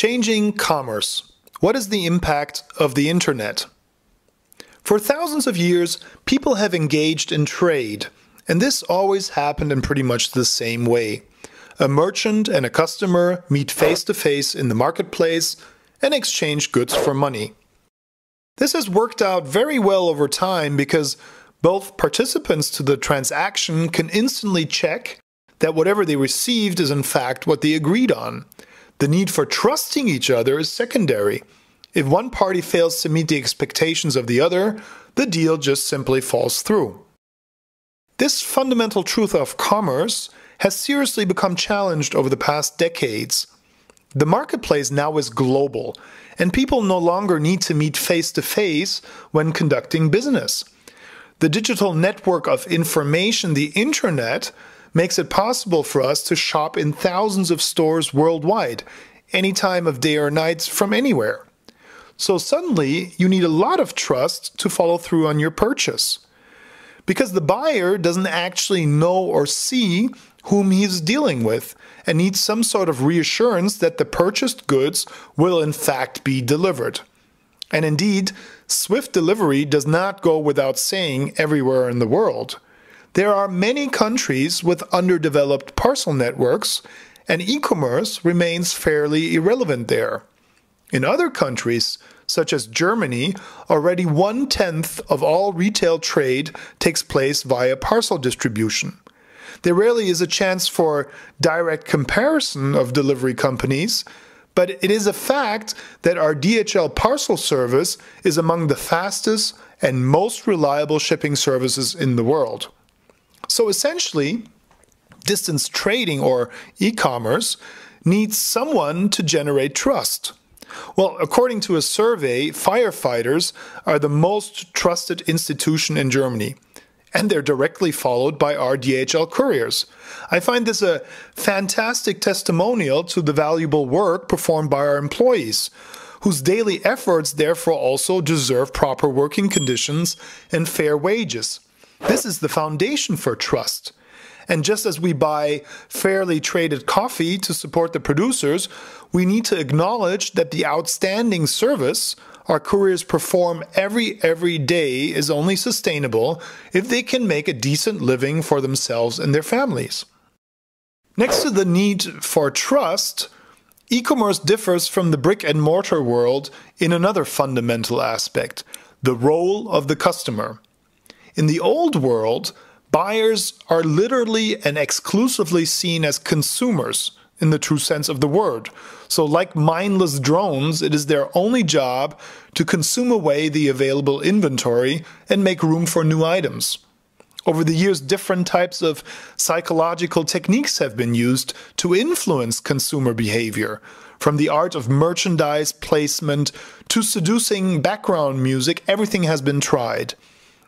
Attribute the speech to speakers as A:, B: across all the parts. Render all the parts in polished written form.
A: Changing commerce. What is the impact of the internet? For thousands of years, people have engaged in trade, and this always happened in pretty much the same way. A merchant and a customer meet face to face in the marketplace and exchange goods for money. This has worked out very well over time because both participants to the transaction can instantly check that whatever they received is in fact what they agreed on. The need for trusting each other is secondary. If one party fails to meet the expectations of the other, the deal just simply falls through. This fundamental truth of commerce has seriously become challenged over the past decades. The marketplace now is global, and people no longer need to meet face to face when conducting business. The digital network of information, the internet, makes it possible for us to shop in thousands of stores worldwide, any time of day or night from anywhere. So suddenly, you need a lot of trust to follow through on your purchase. Because the buyer doesn't actually know or see whom he's dealing with and needs some sort of reassurance that the purchased goods will in fact be delivered. And indeed, swift delivery does not go without saying everywhere in the world. There are many countries with underdeveloped parcel networks, and e-commerce remains fairly irrelevant there. In other countries, such as Germany, already 1/10 of all retail trade takes place via parcel distribution. There rarely is a chance for direct comparison of delivery companies, but it is a fact that our DHL parcel service is among the fastest and most reliable shipping services in the world. So essentially, distance trading or e-commerce needs someone to generate trust. Well, according to a survey, firefighters are the most trusted institution in Germany, and they're directly followed by our DHL couriers. I find this a fantastic testimonial to the valuable work performed by our employees, whose daily efforts therefore also deserve proper working conditions and fair wages. This is the foundation for trust. And just as we buy fairly traded coffee to support the producers, we need to acknowledge that the outstanding service our couriers perform every day is only sustainable if they can make a decent living for themselves and their families. Next to the need for trust, e-commerce differs from the brick-and-mortar world in another fundamental aspect, the role of the customer. In the old world, buyers are literally and exclusively seen as consumers in the true sense of the word. So like mindless drones, it is their only job to consume away the available inventory and make room for new items. Over the years, different types of psychological techniques have been used to influence consumer behavior, from the art of merchandise placement to seducing background music. Everything has been tried.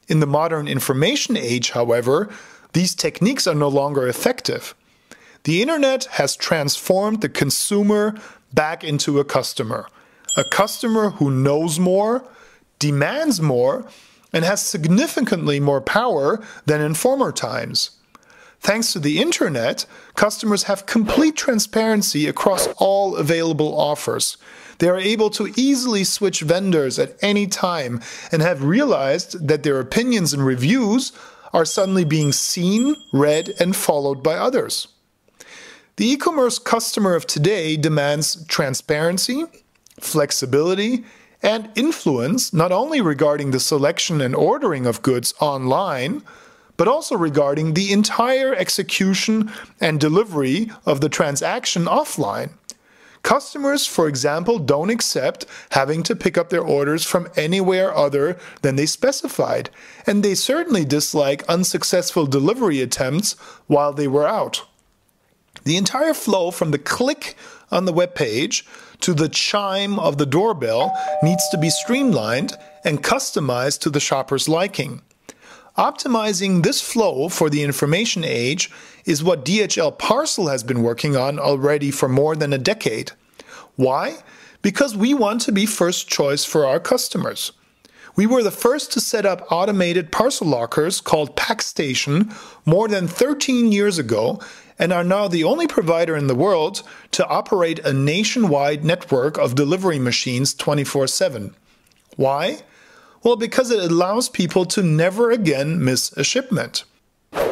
A: In the modern information age, however, these techniques are no longer effective. The internet has transformed the consumer back into a customer who knows more, demands more, and has significantly more power than in former times. Thanks to the internet, customers have complete transparency across all available offers. They are able to easily switch vendors at any time and have realized that their opinions and reviews are suddenly being seen, read, and followed by others. The e-commerce customer of today demands transparency, flexibility, and influence not only regarding the selection and ordering of goods online, but also regarding the entire execution and delivery of the transaction offline. Customers, for example, don't accept having to pick up their orders from anywhere other than they specified, and they certainly dislike unsuccessful delivery attempts while they were out. The entire flow from the click on the web page to the chime of the doorbell needs to be streamlined and customized to the shopper's liking. Optimizing this flow for the information age is what DHL Parcel has been working on already for more than a decade. Why? Because we want to be first choice for our customers. We were the first to set up automated parcel lockers called PackStation more than 13 years ago and are now the only provider in the world to operate a nationwide network of delivery machines 24/7. Why? Well, because it allows people to never again miss a shipment.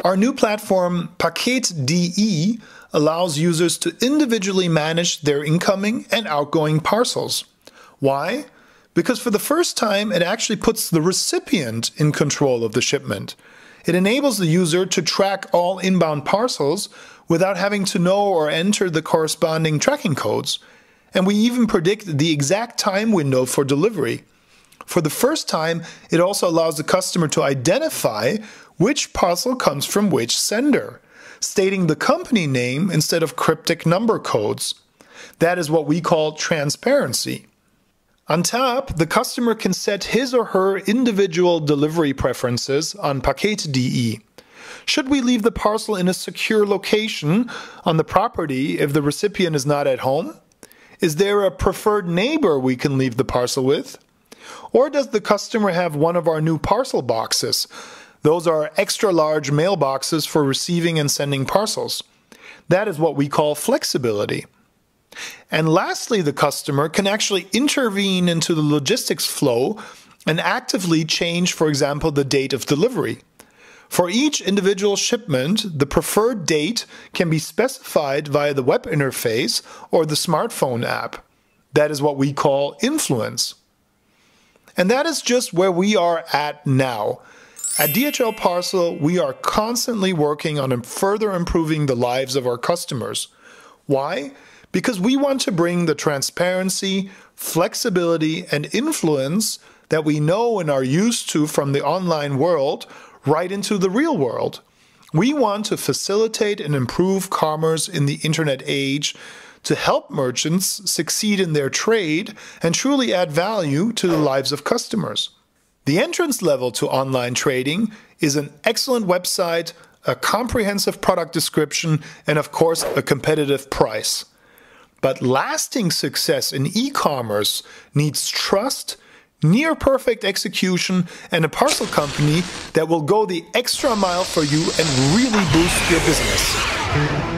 A: Our new platform, Paket.de, allows users to individually manage their incoming and outgoing parcels. Why? Because for the first time, it actually puts the recipient in control of the shipment. It enables the user to track all inbound parcels without having to know or enter the corresponding tracking codes. And we even predict the exact time window for delivery. For the first time, it also allows the customer to identify which parcel comes from which sender, stating the company name instead of cryptic number codes. That is what we call transparency. On top, the customer can set his or her individual delivery preferences on Paket.de. Should we leave the parcel in a secure location on the property if the recipient is not at home? Is there a preferred neighbor we can leave the parcel with? Or does the customer have one of our new parcel boxes? Those are extra large mailboxes for receiving and sending parcels. That is what we call flexibility. And lastly, the customer can actually intervene into the logistics flow and actively change, for example, the date of delivery. For each individual shipment, the preferred date can be specified via the web interface or the smartphone app. That is what we call influence. And that is just where we are at now. At DHL Parcel, we are constantly working on further improving the lives of our customers. Why? Because we want to bring the transparency, flexibility, and influence that we know and are used to from the online world right into the real world. We want to facilitate and improve commerce in the internet age to help merchants succeed in their trade and truly add value to the lives of customers. The entrance level to online trading is an excellent website, a comprehensive product description, and of course, a competitive price. But lasting success in e-commerce needs trust, near-perfect execution, and a parcel company that will go the extra mile for you and really boost your business.